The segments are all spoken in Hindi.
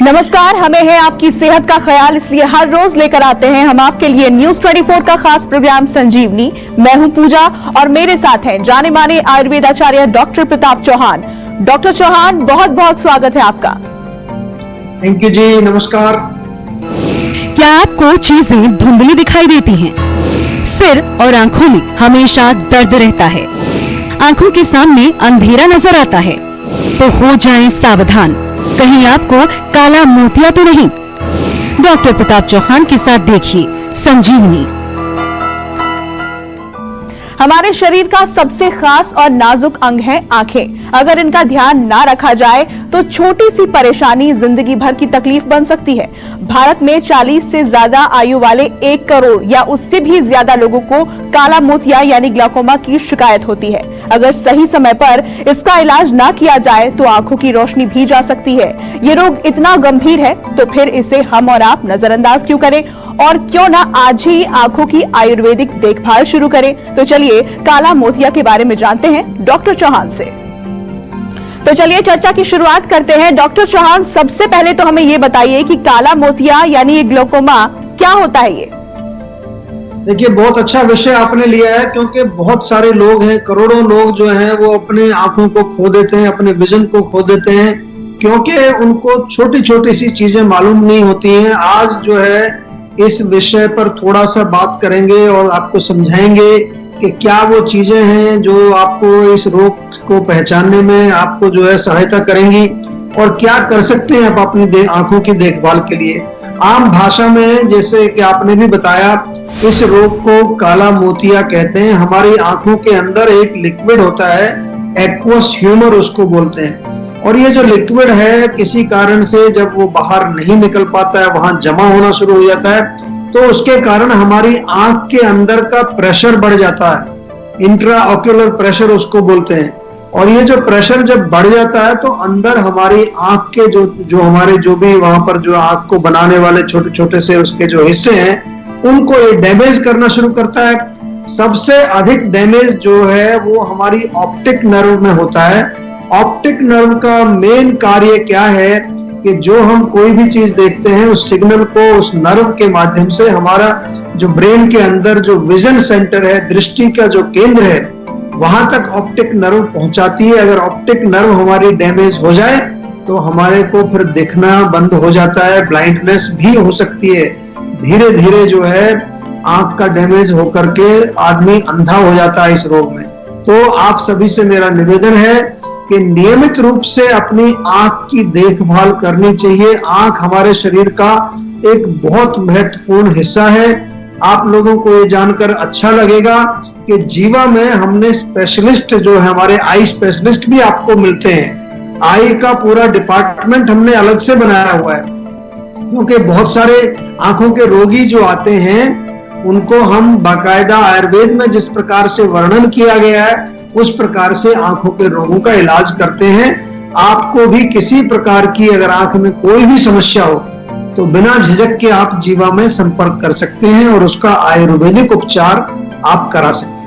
नमस्कार, हमें है आपकी सेहत का ख्याल, इसलिए हर रोज लेकर आते हैं हम आपके लिए न्यूज 24 का खास प्रोग्राम संजीवनी। मैं हूं पूजा और मेरे साथ हैं जाने माने आयुर्वेदाचार्य डॉक्टर प्रताप चौहान। डॉक्टर चौहान, बहुत बहुत स्वागत है आपका। थैंक यू जी, नमस्कार। क्या आपको चीजें धुंधली दिखाई देती हैं? सिर और आंखों में हमेशा दर्द रहता है, आंखों के सामने अंधेरा नजर आता है, तो हो जाएं सावधान, कहीं आपको काला मोतिया तो नहीं। डॉक्टर प्रताप चौहान के साथ देखिए संजीवनी। हमारे शरीर का सबसे खास और नाजुक अंग है आंखें। अगर इनका ध्यान ना रखा जाए तो छोटी सी परेशानी जिंदगी भर की तकलीफ बन सकती है। भारत में 40 से ज्यादा आयु वाले 1 करोड़ या उससे भी ज्यादा लोगों को काला मोतिया यानी ग्लाकोमा की शिकायत होती है। अगर सही समय पर इसका इलाज ना किया जाए तो आंखों की रोशनी भी जा सकती है। ये रोग इतना गंभीर है तो फिर इसे हम और आप नजरअंदाज क्यों करें, और क्यों ना आज ही आंखों की आयुर्वेदिक देखभाल शुरू करें। तो चलिए काला मोतिया के बारे में जानते हैं डॉक्टर चौहान से। तो चलिए चर्चा की शुरुआत करते हैं। डॉक्टर चौहान, सबसे पहले तो हमें ये बताइए कि काला मोतिया यानी ग्लाकोमा क्या होता है ये? देखिए, बहुत अच्छा विषय आपने लिया है, क्योंकि बहुत सारे लोग हैं, करोड़ों लोग जो हैं वो अपने आंखों को खो देते हैं, अपने विजन को खो देते हैं, क्योंकि उनको छोटी छोटी सी चीजें मालूम नहीं होती हैं। आज जो है इस विषय पर थोड़ा सा बात करेंगे और आपको समझाएंगे कि क्या वो चीजें हैं जो आपको इस रोग को पहचानने में आपको जो है सहायता करेंगी, और क्या कर सकते हैं आप अपनी आंखों की देखभाल के लिए। आम भाषा में, जैसे कि आपने भी बताया, इस रोग को काला मोतिया कहते हैं। हमारी आंखों के अंदर एक लिक्विड होता है, एक्वस ह्यूमर उसको बोलते हैं, और ये जो लिक्विड है किसी कारण से जब वो बाहर नहीं निकल पाता है, वहां जमा होना शुरू हो जाता है, तो उसके कारण हमारी आंख के अंदर का प्रेशर बढ़ जाता है। इंट्रा ऑक्यूलर प्रेशर उसको बोलते हैं। और ये जो प्रेशर जब बढ़ जाता है तो अंदर हमारी आंख के जो भी वहां पर जो आंख को बनाने वाले छोटे छोटे से उसके जो हिस्से हैं, उनको ये डैमेज करना शुरू करता है। सबसे अधिक डैमेज जो है वो हमारी ऑप्टिक नर्व में होता है। ऑप्टिक नर्व का मेन कार्य क्या है कि जो हम कोई भी चीज देखते हैं उस सिग्नल को उस नर्व के माध्यम से हमारा जो ब्रेन के अंदर जो विजन सेंटर है, दृष्टि का जो केंद्र है, वहां तक ऑप्टिक नर्व पहुंचाती है। अगर ऑप्टिक नर्व हमारी डैमेज हो जाए तो हमारे को फिर दिखना बंद हो जाता है, ब्लाइंडनेस भी हो सकती है। धीरे धीरे जो है आंख का डैमेज होकर के आदमी अंधा हो जाता है इस रोग में। तो आप सभी से मेरा निवेदन है कि नियमित रूप से अपनी आंख की देखभाल करनी चाहिए। आंख हमारे शरीर का एक बहुत महत्वपूर्ण हिस्सा है। आप लोगों को ये जानकर अच्छा लगेगा कि जीवा में हमने स्पेशलिस्ट जो है, हमारे आई स्पेशलिस्ट भी आपको मिलते हैं। आई का पूरा डिपार्टमेंट हमने अलग से बनाया हुआ है, क्योंकि बहुत सारे आंखों के रोगी जो आते हैं उनको हम बाकायदा आयुर्वेद में जिस प्रकार से वर्णन किया गया है उस प्रकार से आंखों के रोगों का इलाज करते हैं। आपको भी किसी प्रकार की अगर आंख में कोई भी समस्या हो तो बिना झिझक के आप जीवा में संपर्क कर सकते हैं और उसका आयुर्वेदिक उपचार आप करा सकते हैं।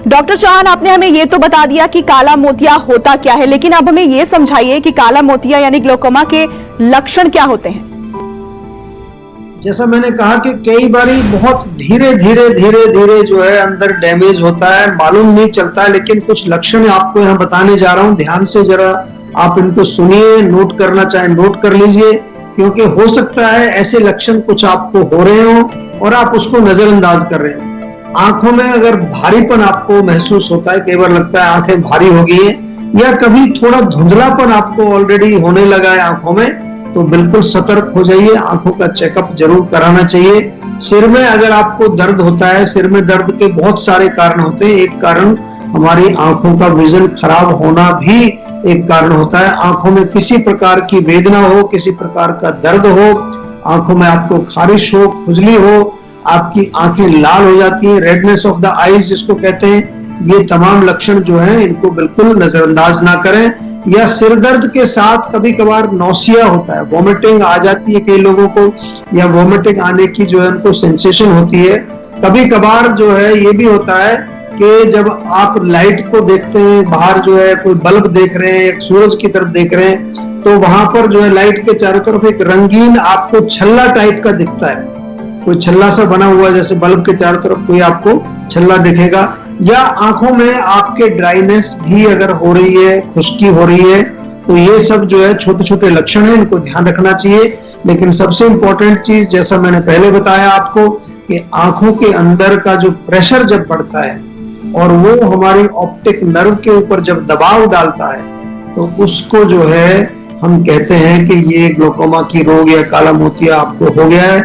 डॉक्टर चौहान, आपने हमें ये तो बता दिया कि काला मोतिया होता क्या है, लेकिन अब हमें ये समझाइए कि काला मोतिया यानी ग्लाकोमा के लक्षण क्या होते हैं? जैसा मैंने कहा कि कई बारी बहुत धीरे धीरे जो है अंदर डैमेज होता है, मालूम नहीं चलता है, लेकिन कुछ लक्षण आपको यहाँ बताने जा रहा हूँ। ध्यान से जरा आप इनको सुनिए, नोट करना चाहे नोट कर लीजिए, क्योंकि हो सकता है ऐसे लक्षण कुछ आपको हो रहे हो और आप उसको नजरअंदाज कर रहे हो। आंखों में अगर भारीपन आपको महसूस होता है, कई बार लगता है आंखें भारी हो गई है, या कभी थोड़ा धुंधलापन आपको ऑलरेडी होने लगा है आंखों में, तो बिल्कुल सतर्क हो जाइए, आंखों का चेकअप जरूर कराना चाहिए। सिर में अगर आपको दर्द होता है, सिर में दर्द के बहुत सारे कारण होते हैं। एक कारण हमारी आंखों का विजन खराब होना भी एक कारण होता है। आंखों में किसी प्रकार की वेदना हो, किसी प्रकार का दर्द हो, आंखों में आपको खारिश हो, खुजली हो, आपकी आंखें लाल हो जाती हैं, रेडनेस ऑफ द आईज जिसको कहते हैं, ये तमाम लक्षण जो हैं इनको बिल्कुल नजरअंदाज ना करें। या सिर दर्द के साथ कभी कभार नौसिया होता है, वॉमिटिंग आ जाती है कई लोगों को, या वॉमिटिंग आने की जो है उनको सेंसेशन होती है। कभी कभार जो है ये भी होता है कि जब आप लाइट को देखते हैं, बाहर जो है कोई बल्ब देख रहे हैं, सूरज की तरफ देख रहे हैं, तो वहां पर जो है लाइट के चारों तरफ एक रंगीन आपको छल्ला टाइप का दिखता है, कोई छल्ला सा बना हुआ, जैसे बल्ब के चारों तरफ कोई आपको छल्ला दिखेगा। या आंखों में आपके ड्राइनेस भी अगर हो रही है, खुश्की हो रही है, तो ये सब जो है छोटे छोटे लक्षण है, इनको ध्यान रखना चाहिए। लेकिन सबसे इंपॉर्टेंट चीज, जैसा मैंने पहले बताया आपको, कि आंखों के अंदर का जो प्रेशर जब बढ़ता है और वो हमारी ऑप्टिक नर्व के ऊपर जब दबाव डालता है, तो उसको जो है हम कहते हैं कि ये ग्लोकोमा की रोग या काला मोतिया आपको हो गया है।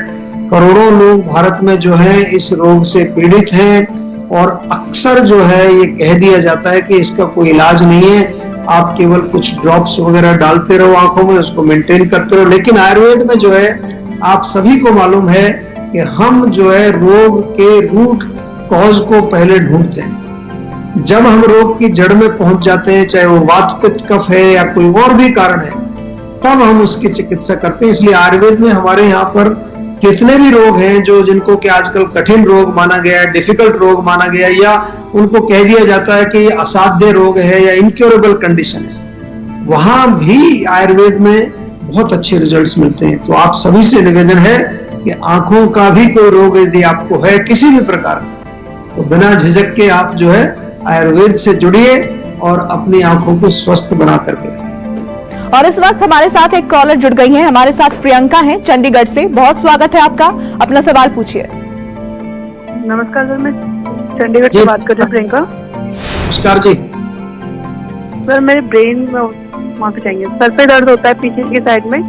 करोड़ों लोग भारत में जो है इस रोग से पीड़ित हैं और अक्सर जो है ये कह दिया जाता है कि इसका कोई इलाज नहीं है, आप केवल कुछ ड्रॉप्स वगैरह डालते रहो आंखों में, उसको मेंटेन करते रहो। लेकिन आयुर्वेद में जो है आप सभी को मालूम है कि हम जो है रोग के रूट कॉज को पहले ढूंढते हैं। जब हम रोग की जड़ में पहुंच जाते हैं, चाहे वो वात पित्त कफ है या कोई और भी कारण है, तब हम उसकी चिकित्सा करते हैं। इसलिए आयुर्वेद में हमारे यहाँ पर कितने भी रोग हैं जो जिनको कि आजकल कठिन रोग माना गया है, डिफिकल्ट रोग माना गया है, या उनको कह दिया जाता है कि असाध्य रोग है या इनक्योरेबल कंडीशन है, वहां भी आयुर्वेद में बहुत अच्छे रिजल्ट्स मिलते हैं। तो आप सभी से निवेदन है कि आंखों का भी कोई रोग यदि आपको है किसी भी प्रकार, तो बिना झिझक के आप जो है आयुर्वेद से जुड़िए और अपनी आंखों को स्वस्थ बना करके। और इस वक्त हमारे साथ एक कॉलर जुड़ गई हैं, हमारे साथ प्रियंका हैं चंडीगढ़ से। बहुत स्वागत है आपका, अपना सवाल पूछिए। नमस्कार सर, मैं चंडीगढ़ से बात कर रही हूँ, प्रियंका। नमस्कार जी। सर मेरे ब्रेन में माफी चाहिए, सर पे दर्द होता है पीछे की साइड में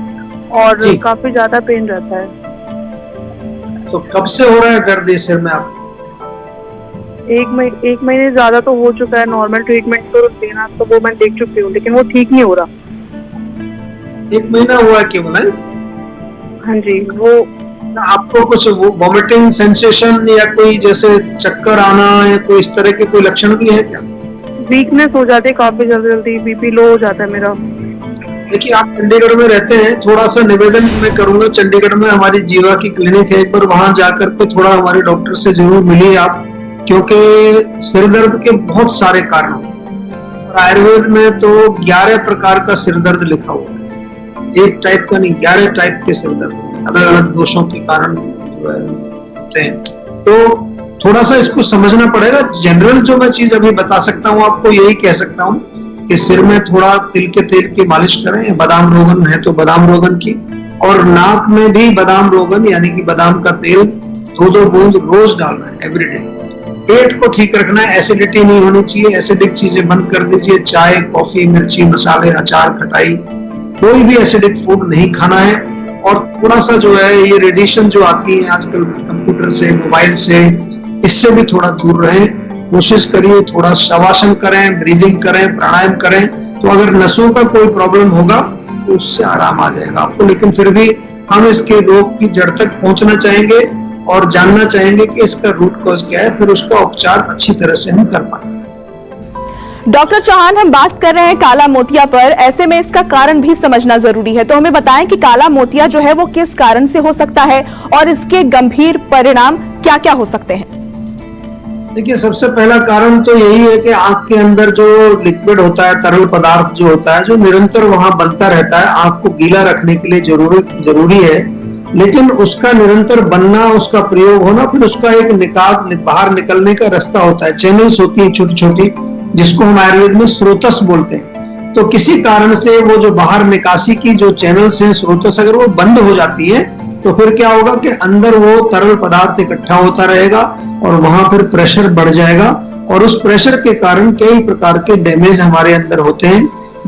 और काफी ज्यादा पेन रहता है। तो कब से हो रहा है दर्द इस सिर में आप? एक महीने ज्यादा तो हो चुका है। नॉर्मल ट्रीटमेंट तो देना तो वो मैं देख चुकी हूँ, लेकिन वो ठीक नहीं हो रहा। 1 महीना हुआ है केवल है? हाँ जी। वो आपको कुछ वॉमिटिंग सेंसेशन या कोई जैसे चक्कर आना या कोई इस तरह के कोई लक्षण भी है क्या? वीकनेस हो जाती है काफी जल्दी, बीपी लो हो जाता है मेरा। देखिए आप चंडीगढ़ में रहते हैं, थोड़ा सा निवेदन मैं करूंगा, चंडीगढ़ में हमारी जीवा की क्लिनिक है, एक बार वहां जाकर के थोड़ा हमारे डॉक्टर से जरूर मिलिए आप, क्योंकि सिर दर्द के बहुत सारे कारण हैं और आयुर्वेद में तो 11 प्रकार का सिर दर्द लिखा हुआ है, एक टाइप का नहीं, 11 टाइप के सिर दर्द अलग अलग दोषों के कारण होते हैं। तो थोड़ा सा इसको समझना पड़ेगा। जनरल जो मैं चीज अभी बता सकता हूँ आपको, यही कह सकता हूँ कि सिर में थोड़ा तिल के तेल की मालिश करें, बादाम रोगन है तो बादाम रोगन की, और नाक में भी बादाम रोगन यानी कि बादाम का तेल 2-2 बूंद रोज डालना है एवरीडे। पेट को ठीक रखना है, एसिडिटी नहीं होनी चाहिए, एसिडिक चीजें बंद कर दीजिए, चाय कॉफी मिर्ची मसाले अचार खटाई कोई भी एसिडिक फूड नहीं खाना है। और थोड़ा सा जो है ये रेडिएशन जो आती है आजकल कंप्यूटर से मोबाइल से, इससे भी थोड़ा दूर रहें। कोशिश करिए थोड़ा शवासन करें, ब्रीदिंग करें, प्राणायाम करें, तो अगर नसों का कोई प्रॉब्लम होगा तो उससे आराम आ जाएगा आपको। लेकिन फिर भी हम इसके रोग की जड़ तक पहुंचना चाहेंगे और जानना चाहेंगे कि इसका रूट कॉज क्या है, फिर उसका उपचार अच्छी तरह से हम कर पाएंगे। डॉक्टर चौहान, हम बात कर रहे हैं काला मोतिया पर, ऐसे में इसका कारण भी समझना जरूरी है, तो हमें बताएं कि काला मोतिया जो है वो किस कारण से हो सकता है और इसके गंभीर परिणाम क्या क्या हो सकते हैं? देखिए सबसे पहला कारण तो यही है कि आंख के अंदर जो लिक्विड होता है, तरल पदार्थ जो होता है, जो निरंतर वहां बनता रहता है, आंख को गीला रखने के लिए जरूरी है, लेकिन उसका निरंतर बनना, उसका प्रयोग होना, फिर उसका एक बाहर निकलने का रास्ता होता है, चैनल्स होती है छोटी छोटी, जिसको हम आयुर्वेद में स्रोतस बोलते हैं। तो किसी कारण से वो जो बाहर निकासी की जो चैनल्स हैं, स्रोतस, अगर वो बंद हो जाती है तो फिर क्या होगा कि अंदर वो तरल पदार्थ इकट्ठा होता रहेगा और वहां फिर प्रेशर बढ़ जाएगा और उस प्रेशर के कारण कई प्रकार के डैमेज हमारे अंदर होते हैं।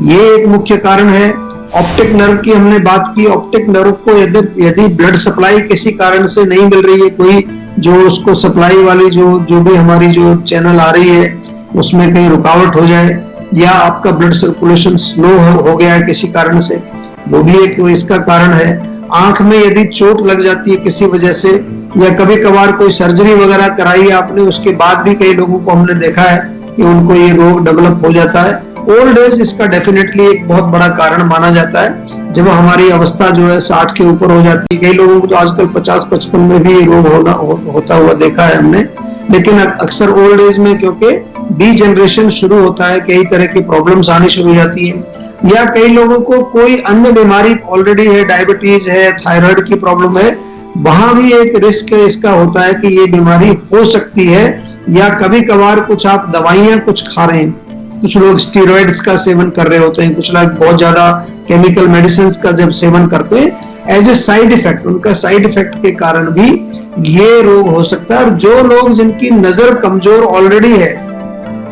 ये एक मुख्य कारण है। ऑप्टिक नर्व की हमने बात की, ऑप्टिक नर्व को यदि ब्लड सप्लाई किसी कारण से नहीं मिल रही है, कोई जो उसको सप्लाई वाली जो भी हमारी जो चैनल आ रही है उसमें कहीं रुकावट हो जाए, या आपका ब्लड सर्कुलेशन स्लो हो गया है किसी कारण से, वो भी एक इसका कारण है। आंख में यदि चोट लग जाती है किसी वजह से, या कभी कभार कोई सर्जरी वगैरह कराई है आपने, उसके बाद भी कई लोगों को हमने देखा है कि उनको ये रोग डेवलप हो जाता है। ओल्ड एज इसका डेफिनेटली एक बहुत बड़ा कारण माना जाता है। जब हमारी अवस्था जो है 60 के ऊपर हो जाती है, कई लोगों को तो आजकल 50-55 में भी ये रोग होता हुआ देखा है हमने। लेकिन अक्सर ओल्ड एज में क्योंकि डी जनरेशन शुरू होता है, कई तरह की प्रॉब्लम्स आनी शुरू हो जाती है। या कई लोगों को कोई अन्य बीमारी ऑलरेडी है, डायबिटीज है, थायराइड की प्रॉब्लम है, वहां भी एक रिस्क इसका होता है कि ये बीमारी हो सकती है। या कभी कभार कुछ आप दवाइयां कुछ खा रहे हैं, कुछ लोग स्टीरॉइड्स का सेवन कर रहे होते हैं, कुछ लोग बहुत ज्यादा केमिकल मेडिसिन का जब सेवन करते हैं एज ए साइड इफेक्ट, उनका साइड इफेक्ट के कारण भी ये रोग हो सकता है। और जो लोग जिनकी नजर कमजोर ऑलरेडी है,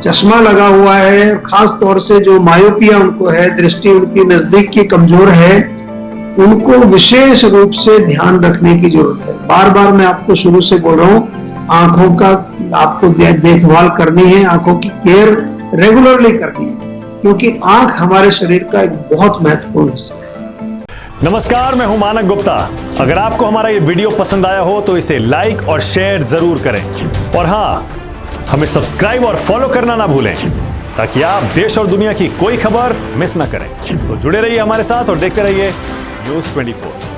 चश्मा लगा हुआ है, खास तौर से जो मायोपिया उनको है, दृष्टि उनकी नजदीक की कमजोर है, उनको विशेष रूप से ध्यान रखने की जरूरत है। बार बार मैं आपको शुरू से बोल रहा हूँ, आंखों का आपको देखभाल करनी है, आंखों की केयर रेगुलरली करनी है, क्योंकि आंख हमारे शरीर का एक बहुत महत्वपूर्ण हिस्सा है। नमस्कार, मैं हूं मानक गुप्ता। अगर आपको हमारा ये वीडियो पसंद आया हो तो इसे लाइक और शेयर जरूर करें, और हाँ, हमें सब्सक्राइब और फॉलो करना ना भूलें, ताकि आप देश और दुनिया की कोई खबर मिस ना करें। तो जुड़े रहिए हमारे साथ और देखते रहिए News 24।